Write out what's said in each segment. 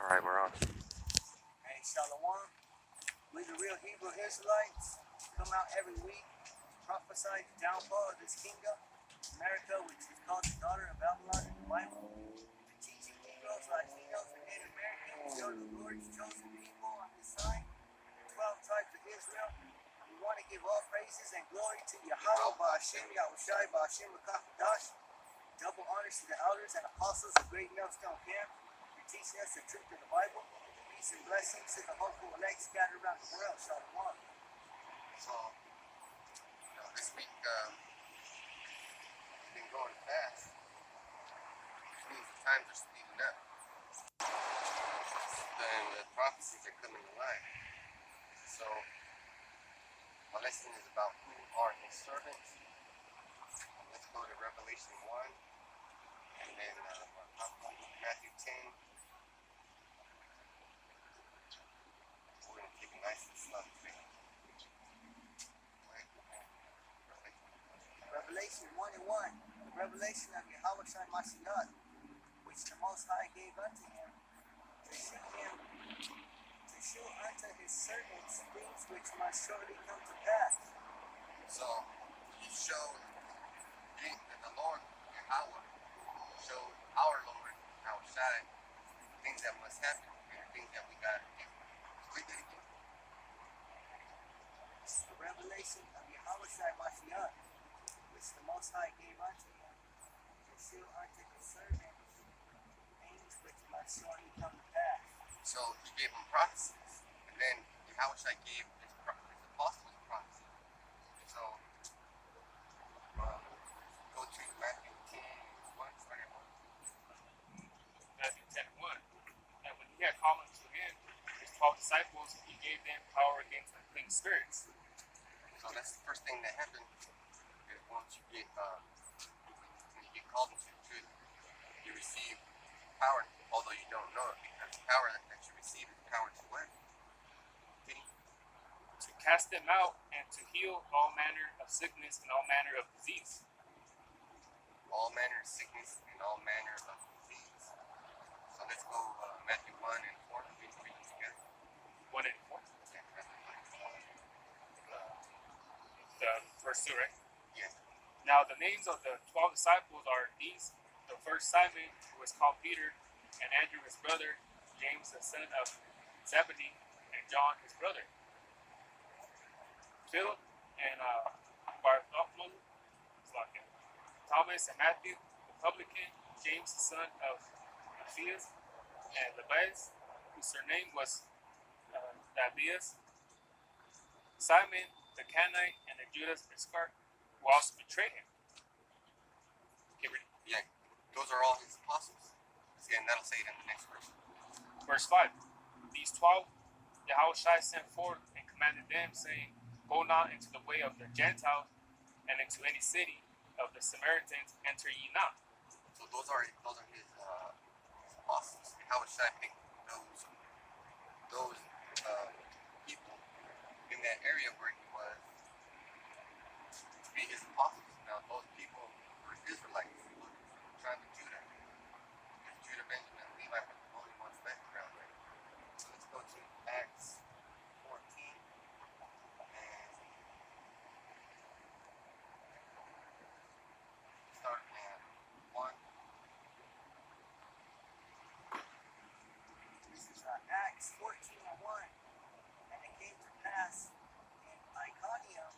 Alright, we're on. Hey, Shalom. We the real Hebrew Israelites come out every week, prophesy the downfall of this kingdom, America, which is called the daughter of Babylon in the Bible. Teaching Negroes, Latinos, and Native Americans, you're the Lord's chosen people on this side, 12 tribes of Israel. We want to give all praises and glory to Yahweh, Ba'ashem, Yahushai, Ba'ashem, Makakadash. Double honors to the elders and apostles of Great Millstone Camp for teaching us the truth of the Bible. Peace and blessings to the hopeful elect scattered around the world. Shalom. So, this week, we've been going fast, which means the times are speeding up. And the prophecies are coming alive. So, my lesson is about who are his servants. Let's go to Revelation 1, and then Matthew 10. We're going to take it nice and slow. Revelation 1 and 1. The revelation of Yahweh Shai Mashiach, which the Most High gave unto him, to shew unto his servants things which must surely come to pass. So, he showed that the Lord, Yahweh, showed our Lord, Yahushai, things that must happen and things that we got to do. We did it. The revelation of Yahweh Shai Mashiach, which the Most High gave unto him, to shew unto his servants things which must surely come to pass. So, he gave them prophecies, and then Yahushai gave his apostles prophecies. So, go to Matthew 10, 1, starting 1. Matthew 10:1. And when he had called unto him his 12 disciples, he gave them power against unclean spirits. So that's the first thing that happened. Is once you get called into the truth, you receive power, although you don't know it, because the power that you receive is power to what? To cast them out and to heal all manner of sickness and all manner of disease. All manner of sickness and all manner of disease. So let's go Matthew 1 and 4. Please read them together. 1 and 4. Verse 2, right? Yes. Now the names of the 12 disciples are these: the first Simon, who is called Peter, and Andrew his brother, James the son of Zebedee, and John his brother, Philip and Bartholomew, Thomas and Matthew the publican, James the son of Alphaeus, and Lebbaeus, whose surname was Thaddeus, Simon the Canaanite, and the Judas Iscariot, who also betrayed him. Okay, yeah, those are all his apostles. And that'll say it in the next verse. Verse 5. These 12 Yahushai sent forth and commanded them, saying, Go not into the way of the Gentiles, and into any city of the Samaritans enter ye not. So those are his apostles. Yahushai picked those people in that area where he was to be his apostles. Now those people were Israelites, tribe of Judah. Because Judah, Benjamin, and Levi were the only ones left around there. So let's go to Acts 14 and start at 1. This is Acts 14 and 1. And it came to pass in Iconium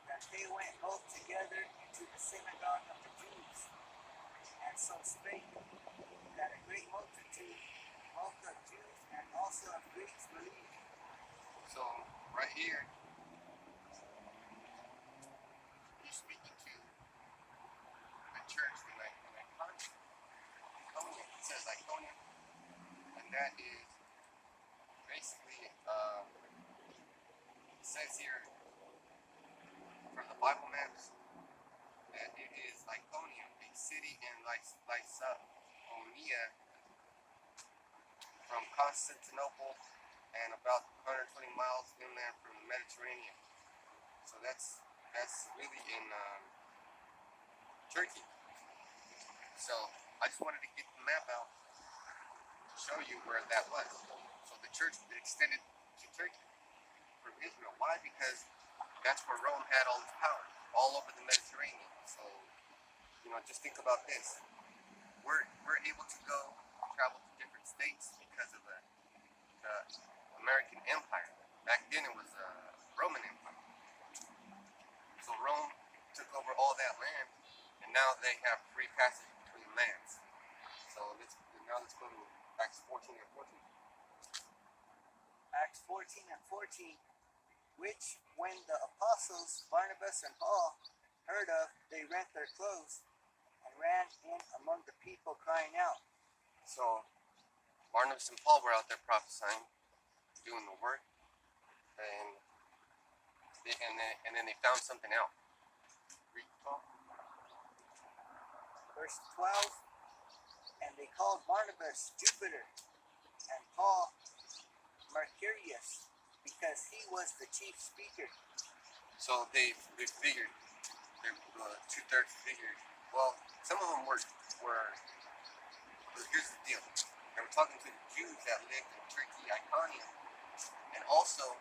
that they went both together into the synagogue of the Jews, and so spake that a great multitude, both of Jews and also of Greeks, believed. So right here, he's speaking to the church in Iconium. It says Iconium, and that is basically, it says here from the Bible maps that it is Iconium, a city in Lycaonia, from Constantinople and about 120 miles inland from the Mediterranean. So that's really in Turkey. So I just wanted to get the map out show you where that was. So the church extended to Turkey from Israel. Why? Because that's where Rome had all its power, all over the Mediterranean. So, just think about this. We're able to go travel to different states because of the American Empire. Back then it was a Roman Empire. So Rome took over all that land, and now they have free passage between lands. So let's go to Acts 14 and 14. Acts 14 and 14, which when the apostles Barnabas and Paul heard of, they rent their clothes and ran in among the people, crying out. So Barnabas and Paul were out there prophesying, doing the work, and then they found something out. Read 12. Verse 12, and they called Barnabas Jupiter and Paul Mercurius, because he was the chief speaker. So they figured, they 2/3 figured. Well, some of them were. Here's the deal. They were talking to the Jews that lived in Turkey, Iconium, and also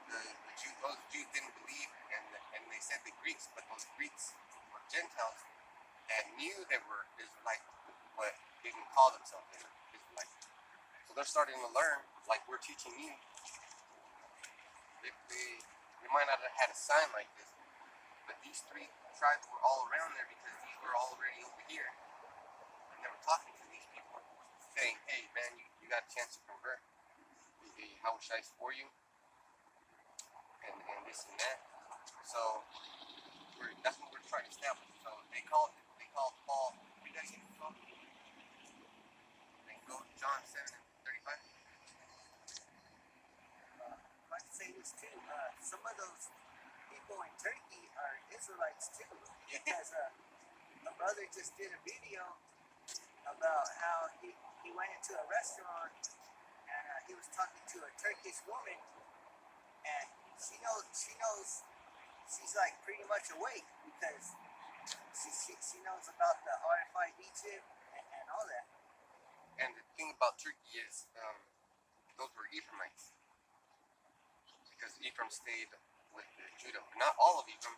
those Jews didn't believe, and they said the Greeks, but those Greeks were Gentiles and knew they were Israelites, but didn't call themselves Israelites. So they're starting to learn, like we're teaching you. They might not have had a sign like this, but these 3 tribes were all around there because these were already over here. And they were talking to these people, saying, hey man, you got a chance to convert. How should I for you? And this and that. So that's what we're trying to establish. So they called Paul. We gotta get the phone. And go to John 7 and 35. I'd like to say this too. Some of those people in Turkey are Israelites too, because a brother just did a video about how he went into a restaurant and he was talking to a Turkish woman, and she knows she's like pretty much awake because she knows about the RFID chip and all that. And the thing about Turkey is, those were Ephraimites, because Ephraim stayed with Judah. Not all of Ephraim.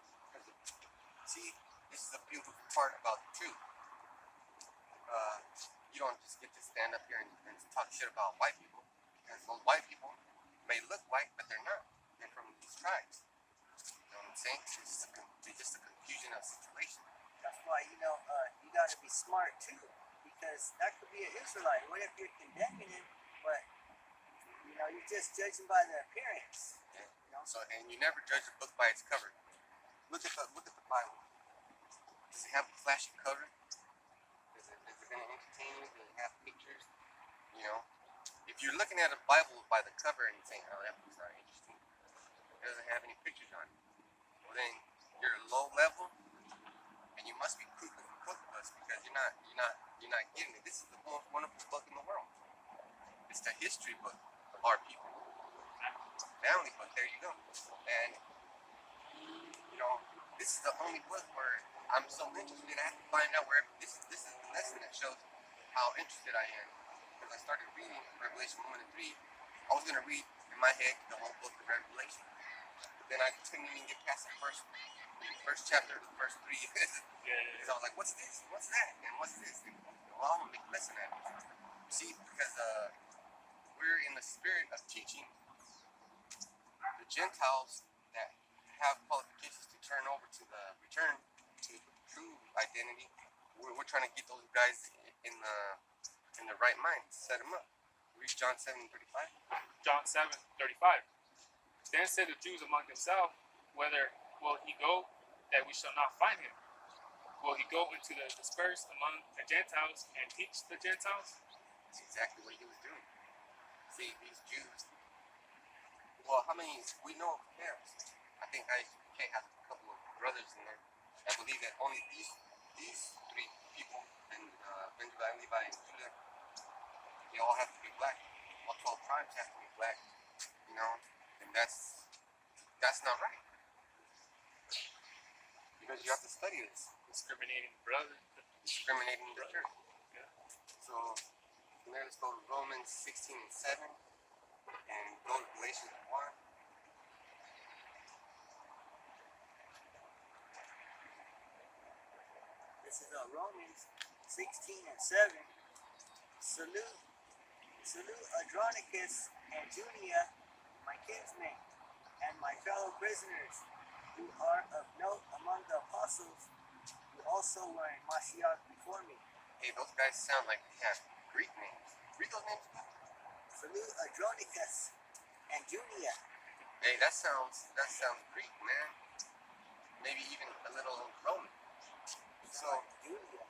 See, this is the beautiful part about the truth. You don't just get to stand up here and talk shit about white people, because those white people may look white, but they're not. They're from these tribes. You know what I'm saying? It's just a confusion of situation. That's why you got to be smart too, because that could be an Israelite. What if you're condemning him, but you're just judging by the appearance? Yeah. So, and you never judge a book by its cover. Look at the Bible. Does it have a flashy cover? Is it going to entertain you? Does it have pictures? If you're looking at a Bible by the cover and saying, "Oh, that book's not interesting," it doesn't have any pictures on it. Well, then you're low level, and you must be cuckoo for Cocoa Puffs, because you're not getting it. This is the most wonderful book in the world. It's the history book of our people. Family book. There you go. And this is the only book where I'm so interested. I have to find out where this is the lesson that shows how interested I am. Because I started reading Revelation 1 and 3. I was going to read in my head the whole book of Revelation. But then I couldn't even get past the first chapter, the first 3. So I was like, what's this? What's that? And what's this? And, well, I'm going to make a lesson out of it. See, because we're in the spirit of teaching the Gentiles that have qualifications to return to the true identity. We're trying to get those guys in the right mind, set them up. Read John 7:35. John 7:35. Then said the Jews among themselves, whither will he go, that we shall not find him? Will he go into the dispersed among the Gentiles and teach the Gentiles? That's exactly what he was doing. See, these Jews, well, how many, we know parents. I think ISRAELITE has a couple of brothers in there. I believe that only these 3 people, and Benjamin, Levi, and Judah, they all have to be black. All 12 tribes have to be black, and that's not right. Because you have to study this. Discriminating brothers. Discriminating the church. Yeah. So From there, let's go to Romans 16 and 7, and go to Galatians 1. This is Romans 16 and 7. Salute Andronicus and Junia, my kinsmen, and my fellow prisoners, who are of note among the apostles, who also were in Mashiach before me. Hey, those guys sound like they have Greek names. Read those names again. Salute Andronicus and Junia. Hey, that sounds Greek, man. Maybe even a little Roman. So, Junia.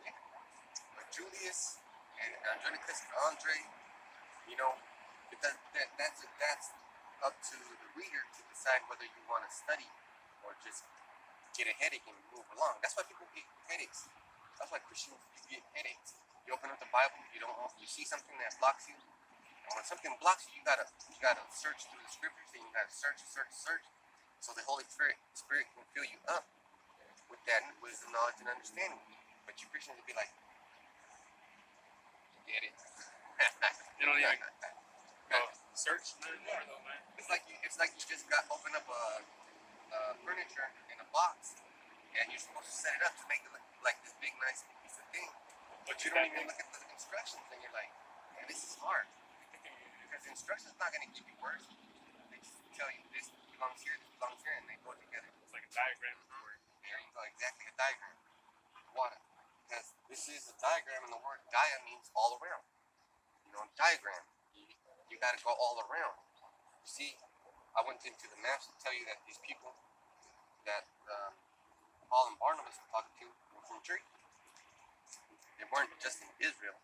Julius and Andronicus, Andre, you know, because that's up to the reader to decide whether you want to study or just get a headache and move along. That's why people get headaches. That's why Christians get headaches. You open up the Bible, you see something that blocks you, and when something blocks you, you gotta search through the scriptures, and you gotta search, so the Holy Spirit can fill you up with that wisdom, knowledge, and understanding. But you Christians would be like, get it. You don't even search anymore, though, man. It's like you just open up a furniture in a box, and you're supposed to set it up to make it look like this big, nice piece of thing. But you don't even look at the instructions, and you're like, man, this is hard. Because the instructions not going to give you words. They just tell you this belongs here, and they go together. It's like a diagram. There you go, exactly a diagram. Why? Because this is a diagram, and the word Gaia means all around. You know, diagram. You got to go all around. You see, I went into the maps to tell you that these people that Paul and Barnabas were talking to were from Turkey. They weren't just in Israel,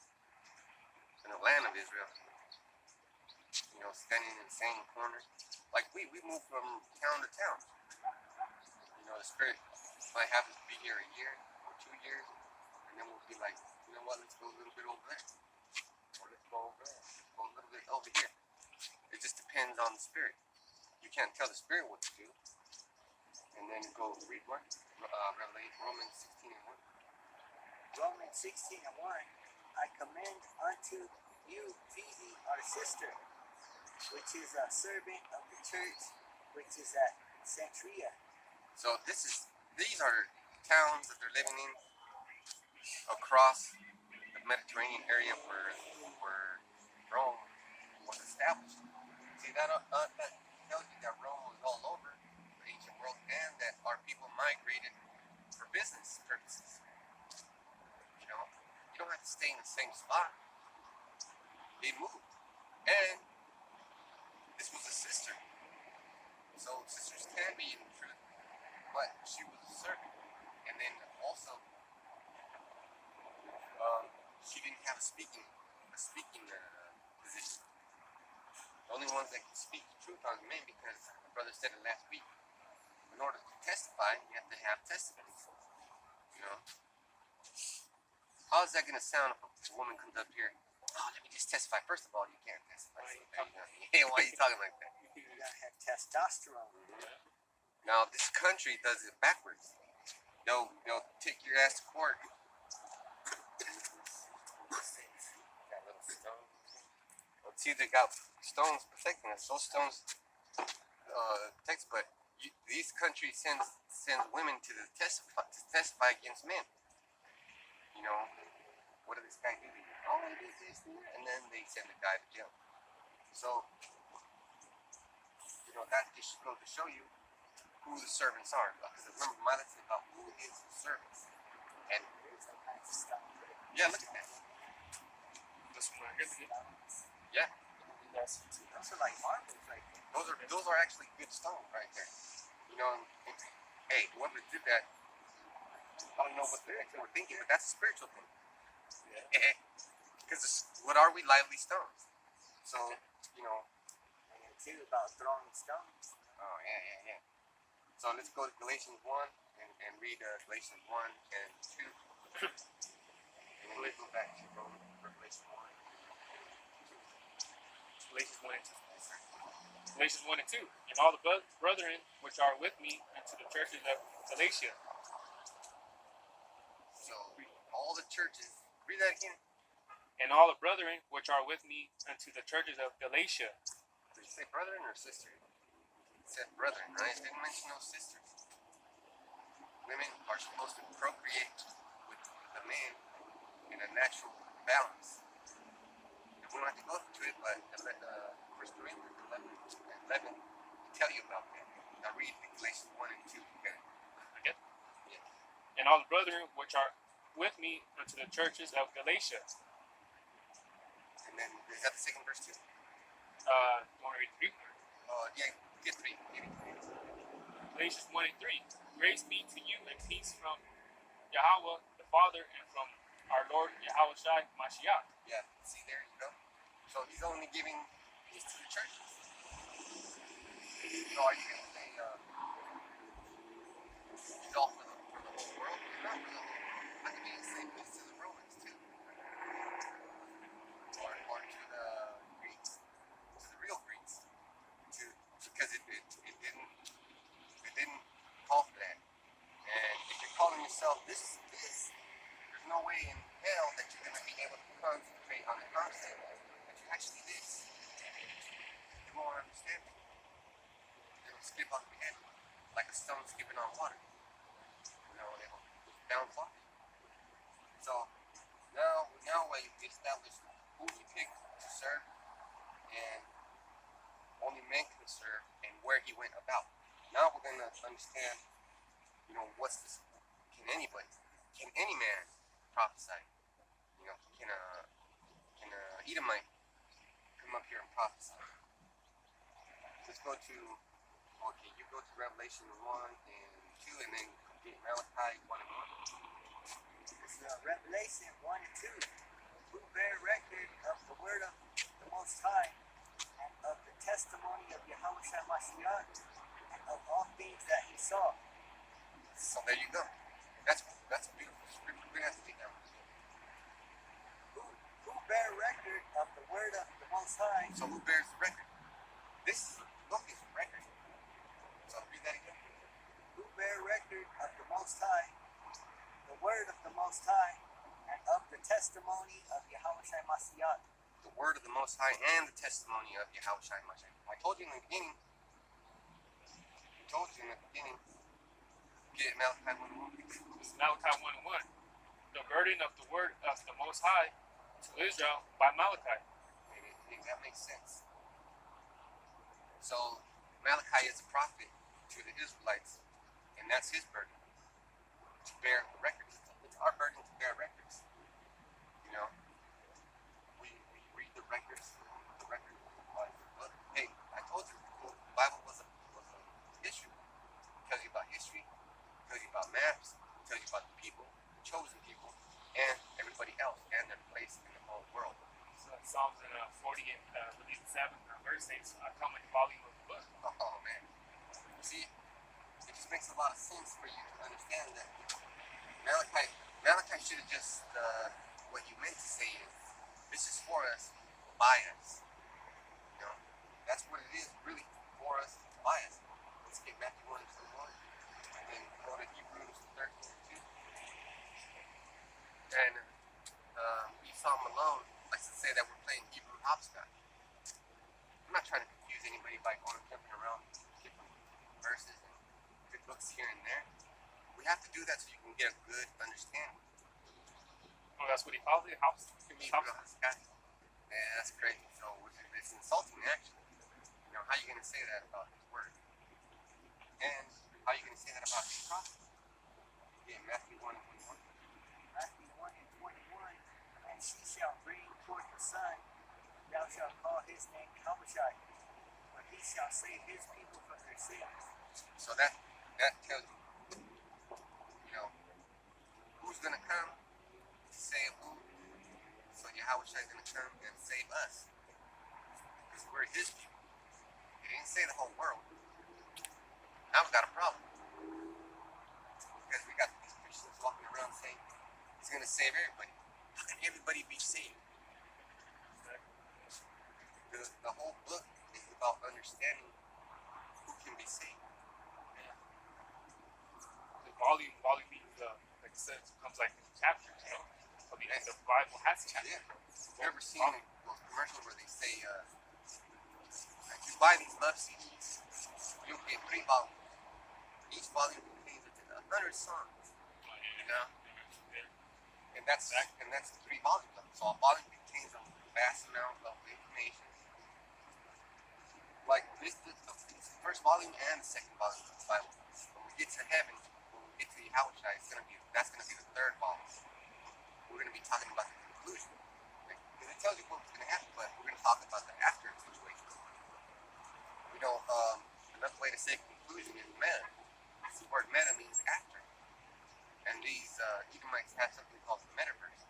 in the land of Israel. You know, standing in the same corner. Like we move from town to town. You know, the Spirit might have us be here a year or 2 years, and then we'll be like, you know what, let's go a little bit over there. Or let's go over there. Go a little bit over here. It just depends on the Spirit. You can't tell the Spirit what to do. And then go read what? Romans 16 and 1. Romans 16 and 1. I commend unto you Phoebe, our sister, which is a servant of the church, which is at Centuria. So these are towns that they're living in across the Mediterranean area where Rome was established. See, that tells you that Rome was all over the ancient world, and that our people migrated for business purposes. You know, you don't have to stay in the same spot. They moved, and this was a sister. So sisters can be in the truth, but she was a servant, and then also she didn't have a speaking position. The only ones that can speak the truth are the men, because my brother said it last week. In order to testify, you have to have testimonies. You know, how is that going to sound if a woman comes up here? Oh, let me just testify. First of all, you can't testify. Hey, why are you talking like that? You gotta have testosterone. Now, this country does it backwards. They'll take your ass to court. See, they got stones protecting us. Those stones protect us, but these countries send women to testify against men. You know, what did this guy do? Oh, he did this and that, and then they send the guy to jail. So, you know, that just goes to show you who the servants are. Because remember, my lesson about who is the servants. And yeah, look at that. This one right here. Yeah. Those are like marbles right there. Those are actually good stones right there. You know, hey, whoever did that, I don't know what they were thinking, but that's a spiritual thing. Yeah. Because what are we? Lively stones. So, you know. And too about throwing stones. Oh, yeah. So let's go to Galatians 1 and read Galatians 1 and 2. And then let's go back to Revelation 1. Galatians 1 and 2. Galatians 1 and 2. And all the brethren which are with me into the churches of Galatia. So, all the churches, read that again. and all the brethren which are with me unto the churches of Galatia. Did you say brethren or sister? It said brethren, right? It didn't mention no sisters. Women are supposed to procreate with the man in a natural balance. And we don't have to go to it, but 1 Corinthians 11 tell you about that. Now read Galatians 1 and 2. Okay? Okay? Yeah. And all the brethren which are with me unto the churches of Galatia. And then, is that the second verse too? You want to read 3? Yeah, get 3. Maybe 3. Galatians 1 and 3. Grace be to you and peace from Yahweh the Father and from our Lord Yahweh Shai Mashiach. Yeah, see there you go. So he's only giving peace to the churches. So are you going to say he's all for the whole world? He's not for the whole world. I could be saying peace to the Romans too. Or to the Greeks. To the real Greeks. Because it didn't call for that. And if you're calling yourself this, there's no way in hell that you're going to be able to concentrate on the concept that you're actually this. You won't understand it. It'll skip off your head like a stone skipping on water. You know, it'll bounce off. So now we established who we pick to serve, and only men can serve, and where he went about. Now we're going to understand, you know, what's this? Can any man prophesy? You know, can Edomite come up here and prophesy? Let's go to, you go to Revelation 1 and 2, and then get Malachi 1 and 1. It's Revelation 1 and 2. Who bear record of the word of the Most High and of the testimony of Yahweh Shai Mashiach and of all things that he saw. So there you go. That's beautiful scripture. We're going to have to take that one. Who bear record of the word of the Most High. So who bears the record? This book is record. So read that again. Who bear record of the Most High, the word of the Most High, and of the testimony of Yahweh Shai Mashiach. The word of the Most High and the testimony of Yahweh Shai Mashiach. I told you in the beginning. Get Malachi 1 and 1. It's Malachi 1 and 1. The burden of the word of the Most High to Israel by Malachi. That makes sense. So Malachi is a prophet to the Israelites, and that's his burden to bear the records. It's our burden to bear records. You know, we read the records. The record. Hey, I told you the Bible was a history. It tells you about history. It tells you about maps. It tells you about the people, the chosen people, and everybody else, and their place in the whole world. So Psalms 40 and 7 verse says, come in the volume of the book. Oh man. See, it just makes a lot of sense for you to understand that Malachi should have just what you meant to say is this is for us, by us. You know, that's what it is really, for us, by us. Let's get Matthew 1 and 21 and then go to Hebrews 13 and 2. And Esau Malone likes to say that we're playing Hebrew hopscotch. I'm not trying to confuse anybody by going and jumping around different verses and good books here and there. We have to do that so you can get a good understanding. Oh, that's what he calls it? Hebrew hopscotch. Man, that's crazy. So it's insulting, actually. You know, how are you going to say that about his word? And how are you going to say that about his prophet? Yeah, Matthew 1 and 21. Matthew 1 and 21. And she shall bring forth a son, thou shalt call his name Yahweh, for he shall save his people from their sins. So that tells you, you know, who's going to come to save who. So Yahweh is going to come and save us. Because we're his people. He didn't say the whole world. Now we got a problem. Because we got these Christians walking around saying he's going to save everybody. How can everybody be saved? The whole book is about understanding who can be saved. The volume means, like I said, it comes like in chapters, you know, of Because the Bible has chapters. Yeah. You ever seen those commercials where they say, if you buy these love CDs, you'll get 3 volumes. Each volume contains 100 songs. You know? And that's 3 volumes. So a volume contains a vast amount of information. Like this the first volume and the second volume of the Bible. When we get to heaven, when we get to the Yahushua, that's gonna be the 3rd volume. We're gonna be talking about the conclusion. Because it tells you what's gonna happen, but we're gonna talk about the after situation. You know, another way to say conclusion is meta. The word meta means after. And these Edomites have something called the metaverse.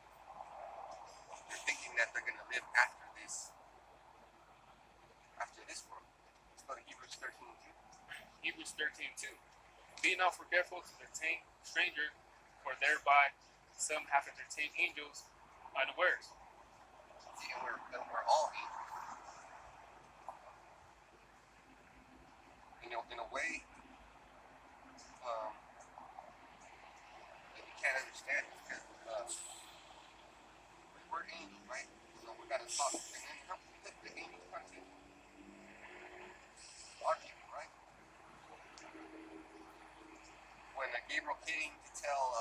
They're thinking that they're gonna live after this world. Let's go to Hebrews 13:2. Hebrews 13:2. Be not forgetful to entertain stranger, for thereby some have entertained angels unawares. See, and we're all angels. You know, in a way, that you can't understand because we're angels, right? So we gotta talk. And then how the angels come to our people, right? When Gabriel came to tell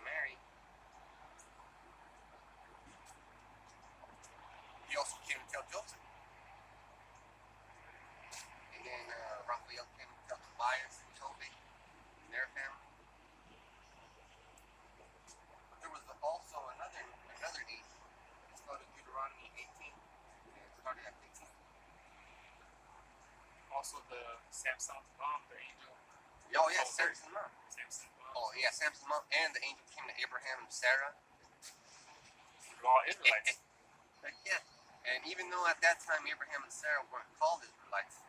Mary, he also came to tell Joseph. And then Raphael came to tell Tobias and Tobit and their family. But there was also another angel. Let's go to Deuteronomy 18 and started at 15. Also the Samson's mom, the angel. Oh yeah, Samson's mom. Samson's mom. Oh yeah, Samson's mom, and the angel came to Abraham and Sarah. They're all Israelites. Like, yeah. And even though at that time Abraham and Sarah weren't called Israelites,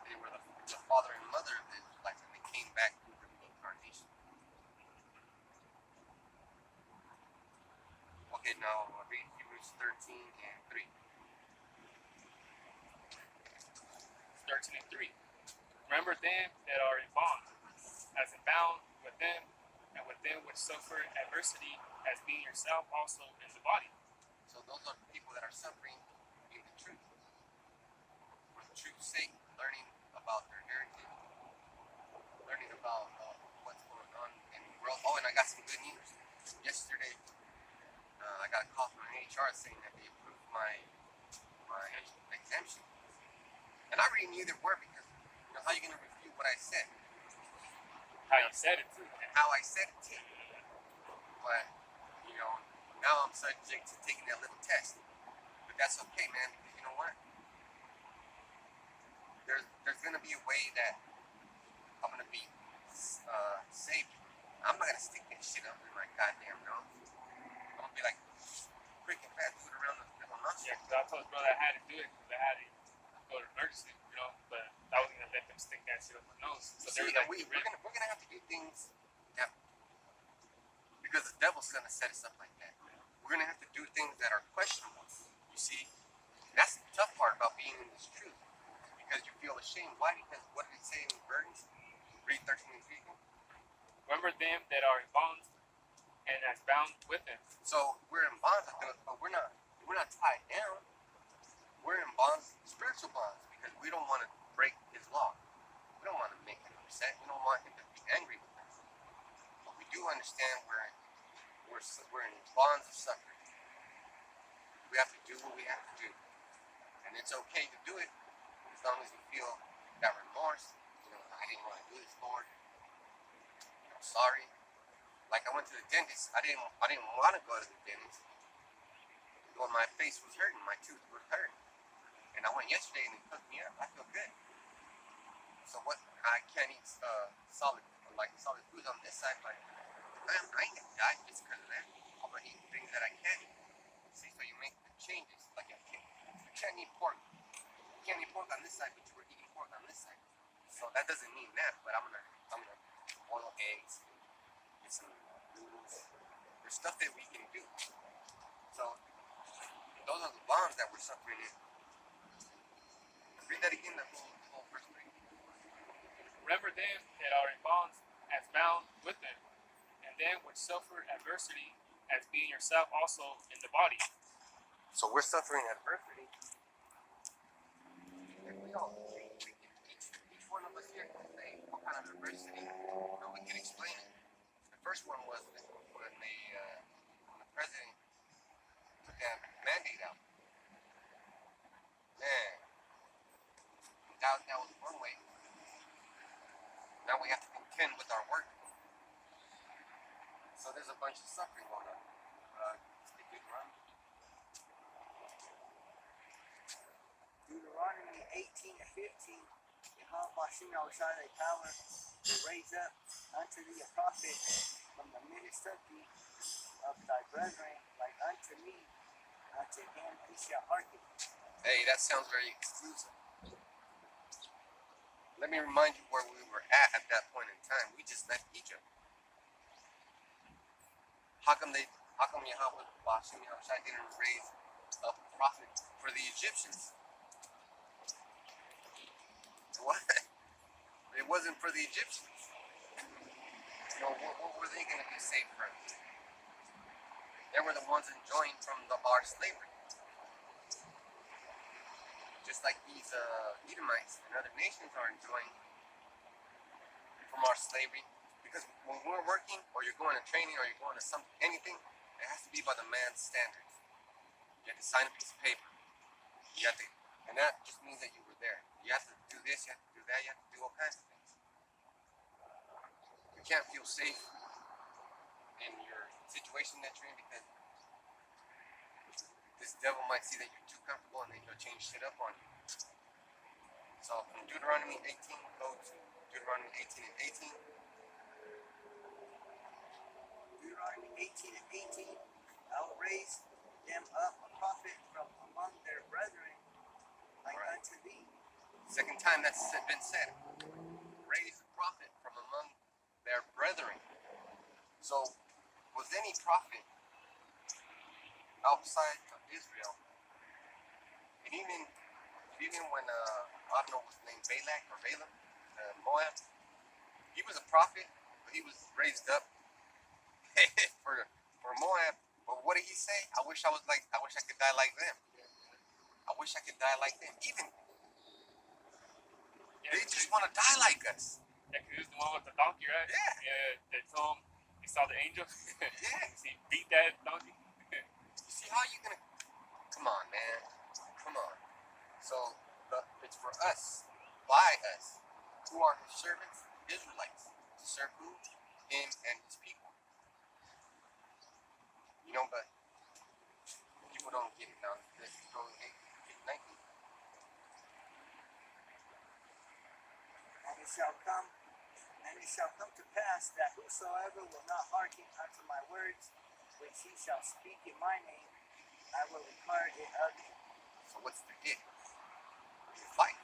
they were the father and mother of the Israelites, and they came back through the incarnation. Okay, now read Hebrews 13:3. 13:3. Remember them that are in bond, as in bound with them, and with them which suffer adversity, as being yourself also in the body. So those are people that are suffering in the truth. For the truth's sake, learning about their heritage, learning about what's going on in the world. Oh, and I got some good news. Yesterday, I got a call from HR saying that they approved my exemption. And I already knew they were because, you know, how are you going to refute what I said? How you said it too. And how I said it too. But, you know, now I'm subject to taking that little test. But that's okay, man, because you know what? There's going to be a way that I'm going to be saved. I'm not going to stick that shit up in my goddamn nose. I'm going to be like freaking fat dude around the nostril. Yeah, because I told bro that I had to do it because I had to go to emergency, you know, but I wasn't going to let them stick that shit up my nose. So See, they were like, we're gonna have to do things that, because the devil's gonna set us up like that. We're gonna have to do things that are questionable. You see, that's the tough part about being in this truth, because you feel ashamed. Why? Because what did it say in the burdens? Read 13:3. remember them that are in bonds, and as bound with them. So we're in bonds, but we're not tied down. We're in bonds, spiritual bonds, because we don't want to break his law. We don't want to make him upset. We don't want him to be angry with us. But we do understand we're in bonds of suffering. We have to do what we have to do, and it's okay to do it as long as you feel that remorse. You know, I didn't want to do this, Lord. I'm sorry. Like I went to the dentist. I didn't want to go to the dentist. When my face was hurting, my tooth was hurting. And I went yesterday and it hooked me up. I feel good. So what? I can't eat solid foods on this side, but I ain't gonna die just because of that. I'm gonna eat things that I can eat. See, so you make the changes. Like you can't eat pork. You can't eat pork on this side, but you were eating pork on this side. So that doesn't mean that. But I'm gonna boil eggs, get some noodles. There's stuff that we can do. So those are the bonds that we're suffering in. Read that again, the whole verse 3. Remember them that are in bonds, as bound with them, and them which suffer adversity, as being yourself also in the body. So we're suffering adversity. And we all, each one of us here can say what kind of adversity, we can explain it. The first one was when the president took that mandate out. Man, that was one way. Now we have to contend with our work. So there's a bunch of suffering going on. Deuteronomy 18 and 15. Jehovah Hashem Yahushua power to raise up unto thee a prophet from the midst of thee of thy brethren, like unto me, unto him he shall hearken. Hey, that sounds very exclusive. Let me remind you where we were at that point in time. We just left Egypt. How come Yahweh Hashem Yahushua didn't raise up a prophet for the Egyptians? What? It wasn't for the Egyptians. What were they going to be saved from? They were the ones enjoying from our slavery. Just like these Edomites and other nations are enjoying from our slavery. Because when we're working, or you're going to training, or you're going to anything, it has to be by the man's standards. You have to sign a piece of paper. And that just means that you were there. You have to do this, you have to do that, you have to do all kinds of things. You can't feel safe in your situation that you're in because this devil might see that you're too comfortable and then he'll change shit up on you. So from Deuteronomy 18, go to Deuteronomy 18 and 18. Deuteronomy 18 and 18. I will raise them up a prophet from among their brethren, like unto thee. Second time that's been said. Raise a prophet from among their brethren. So, was any prophet outside of Israel? And even when I don't know what's his name, Balak or Balaam, Moab, he was a prophet, but he was raised up for Moab. But what did he say? I wish I could die like them. I wish I could die like them. Even they just want to die like us. Yeah, because he was the one with the donkey, right? Yeah. They told him he saw the angel. Yeah. He beat that donkey. You see how you gonna? Come on, man. Come on. So it's for us, by us, who are his servants, Israelites, to serve who? Him and his people. But people don't get it now. Let's go 19. And it shall come to pass that whosoever will not hearken unto my words, which he shall speak in my name, I will require it of him. So what's the it? It's life.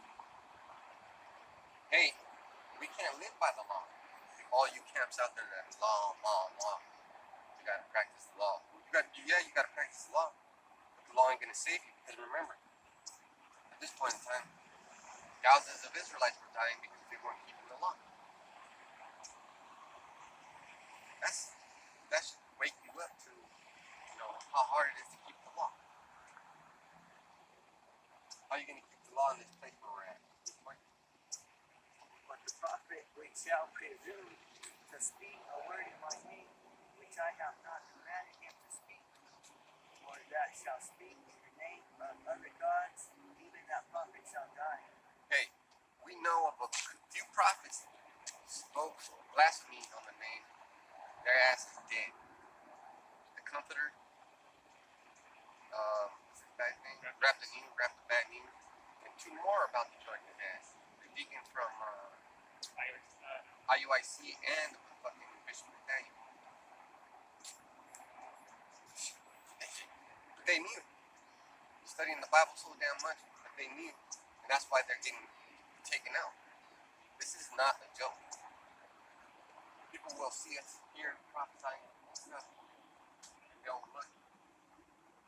Hey, we can't live by the law. All you camps out there that law. You gotta practice the law. You gotta practice the law. But the law ain't gonna save you, because remember, at this point in time, thousands of Israelites were dying because they weren't keeping the law. That should wake you up to, how hard it is to keep the law. How are you gonna keep the law in this place where we're at? But the prophet which shall presume to speak a word in my name, which I have not commanded him to speak, or that shall speak in the name of other gods, even that prophet shall die. Hey, we know of a few prophets spoke blasphemy on the name. Their ass is dead. The Comforter, what's the guy's name? Rap the Bad News, and two more about to join his ass. The deacon from IUIC and the fucking Bishop Nathaniel. But they knew. Studying the Bible so damn much, but they knew. And that's why they're getting taken out. This is not a joke. People will see us here prophesying and stuff. And they'll look.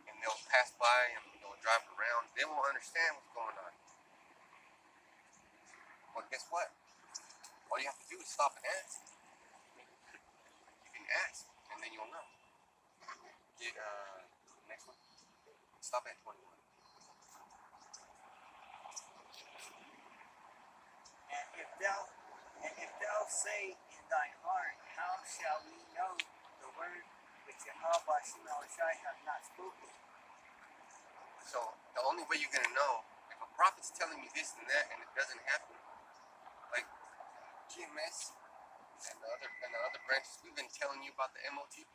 And they'll pass by and they'll drive around. They won't understand what's going on. Well, guess what? All you have to do is stop and ask. You can ask, and then you'll know. Get next one. Stop at 21. And if thou say in thine heart, how shall we know the word which Yahweh Shai hath not spoken? So the only way you're gonna know if a prophet's telling you this and that and it doesn't happen, like GMS and the other branches, we've been telling you about the MOTP.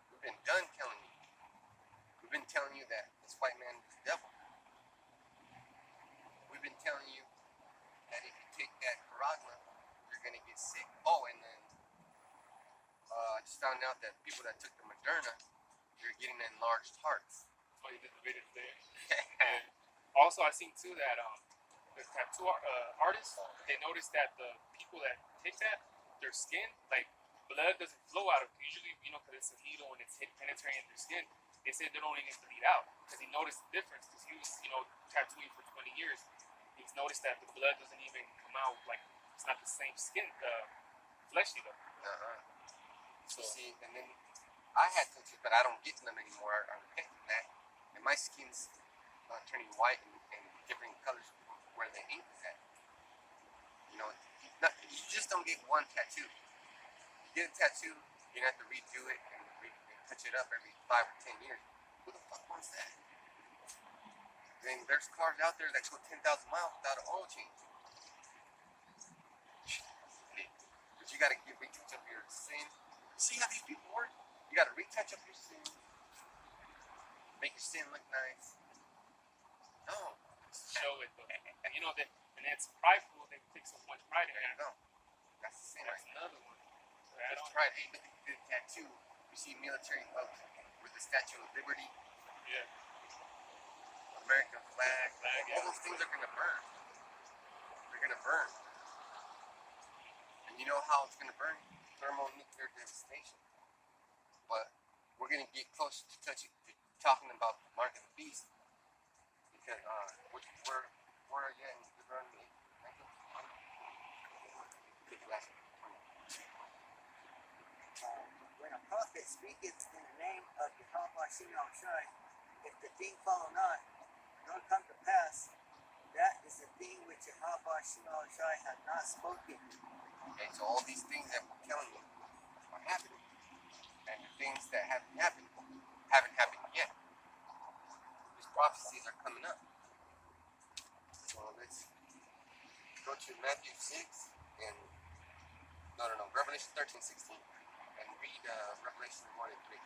We've been done telling you. We've been telling you that this white man is the devil. We've been telling you that if you take that Paragma, you're gonna get sick. Oh, and then I just found out that people that took the Moderna, you're getting enlarged hearts. That's why you did the video today. And also, I seen too that the tattoo artists, they noticed that the people that take that, their skin, like blood doesn't flow out of it. Usually, because it's a needle and it's penetrating their skin, they said they don't even bleed out. Because he noticed the difference, because he was, tattooing for 20 years. He's noticed that the blood doesn't even come out, like it's not the same skin, fleshy though. So see, and then I had tattoos, but I don't get them anymore. I repent from that, and my skin's turning white and different colors where the ink is at. You just don't get one tattoo. You get a tattoo, you're gonna have to redo it and touch it up every 5 or 10 years. Who the fuck wants that? Then there's cars out there that go 10,000 miles without an oil change. But you gotta retouch up your sin. See how these people work? You gotta retouch up your sin, make your sin look nice. No. Show it though. And it's prideful. They take so much pride in There you that. go. That's the sin That's right there. another one. That's pride. Hey, look at the tattoo. You see military with the Statue of Liberty, Yeah. American flag. Yeah. All those things are gonna burn. They're gonna burn. And you know how it's gonna burn? Thermonuclear devastation. But we're gonna get close to talking about the mark of the beast, because where are you at in Deuteronomy? When a prophet speaketh in the name of Yahweh Shai, if the thing follow not, nor come to pass, that is the thing which Yahweh Shai hath not spoken. Okay, so all these things that we're telling you are happening, and the things that haven't happened yet. These prophecies are coming up. So let's go to Matthew 6 and Revelation 13:16, and read Revelation 1 and 3.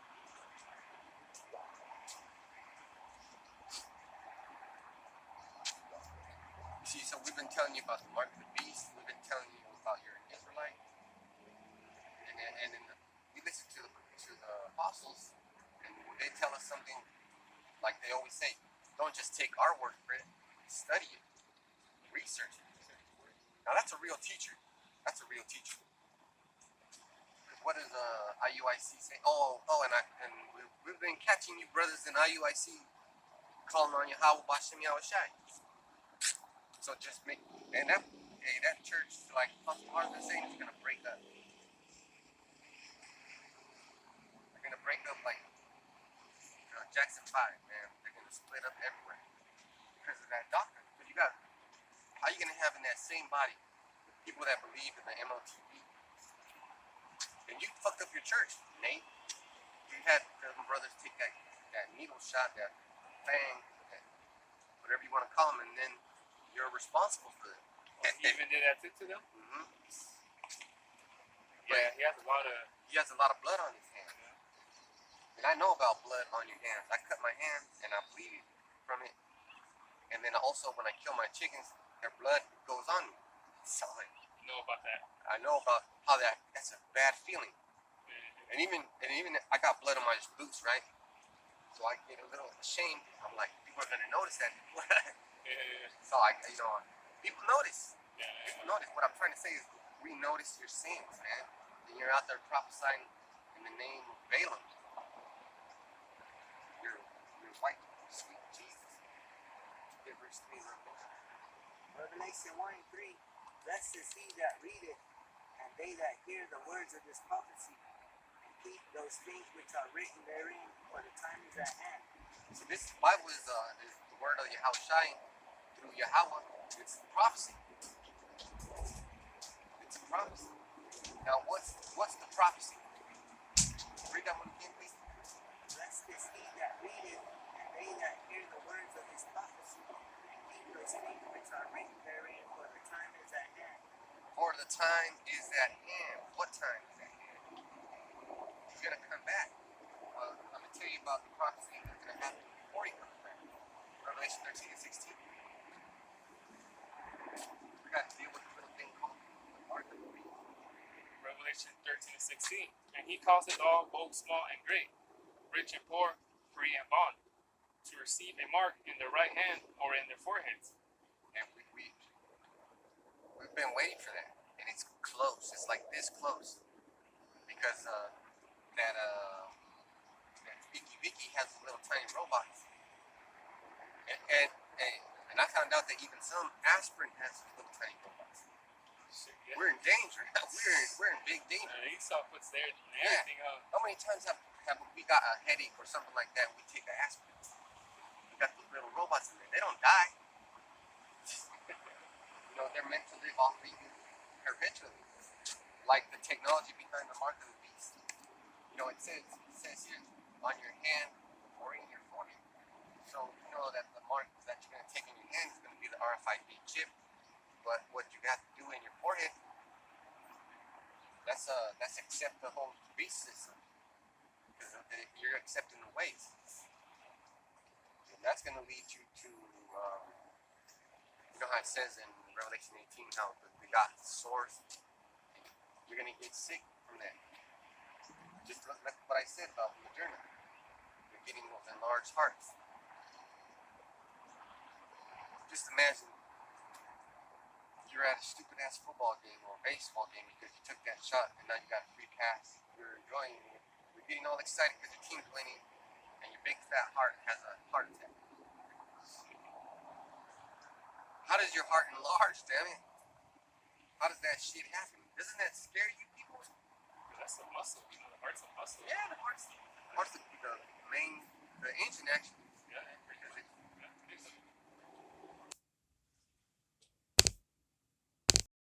You see, so we've been telling you about the mark of the beast. We've been telling you about you're an Israelite, and we listen to the apostles, and they tell us something like they always say: don't just take our word for it, study it, research it. Now that's a real teacher. That's a real teacher. What does IUIC say? And we've been catching you brothers in IUIC calling on Yahweh Bashem Yahushai. So just that church, like Pastor Martha is saying, is gonna break up. They're gonna break up like Jackson 5, man. They're gonna split up everywhere because of that doctrine. But how you gonna have in that same body people that believe in the MOTP? And you fucked up your church, Nate. You had the brothers take that needle shot, that fang, whatever you want to call them, and then you're responsible for it. He even did that to them? Mm-hmm. Yeah, he has a lot of blood on his hands. Yeah. And I know about blood on your hands. I cut my hands and I bleed from it. And then also when I kill my chickens, their blood goes on me. So You know about that. I know about how that's a bad feeling. And even I got blood on my boots, right? So I get a little ashamed. I'm like, people are gonna notice that. So people notice. People notice. What I'm trying to say is, we notice your sins, man. And you're out there prophesying in the name of Balaam. You're white, sweet Jesus. Give verse 3 in Revelation 1 and 3. Blessed is he that readeth, and they that hear the words of this prophecy, and keep those things which are written therein, for the time is at hand. So this Bible is the word of Yahushua through Yahweh. It's prophecy. It's a prophecy. Now, what's the prophecy? Read that one again, please. Blessed is he that readeth, and they that hear the words of his prophecy, and keep those things which are written therein, for the time is at hand. For the time is at hand. What time is at hand? He's going to come back. I'm going to tell you about the prophecy that's going to happen before he comes back. Revelation 13 and 16. We got to deal with this little thing called the mark of the beast. Revelation 13 and 16. And he calls it all, both small and great, rich and poor, free and bond, to receive a mark in their right hand or in their foreheads. And we've been waiting for that. And it's close. It's like this close. Because that Vicky has little tiny robots. And I found out that even some aspirin has little tiny robots. Shit, yeah. We're in danger. We're in big danger. Esau puts there and everything up. How many times have we got a headache or something like that? We take an aspirin. We got those little robots in there. They don't die. You know, they're meant to live off of you perpetually. Like the technology behind the mark of the beast. You know, it says here on your hand or in your forehead. So you know that the mark that you're going to take in your hand is going to be the RFID chip. But what you have to do in your forehead, that's accept the whole beast system. Because you're accepting the ways. And that's going to lead you to, you know how it says in Revelation 18 how the God soars. You're going to get sick from that. Just like what I said about Moderna. You're getting those enlarged hearts. Just imagine you're at a stupid ass football game or baseball game because you took that shot and now you got a free pass. You're enjoying it. You're getting all excited because your team's winning and your big fat heart has a heart attack. How does your heart enlarge, damn it? How does that shit happen? Doesn't that scare you people? That's a muscle, you know, the heart's a muscle. Yeah, the heart's the engine actually.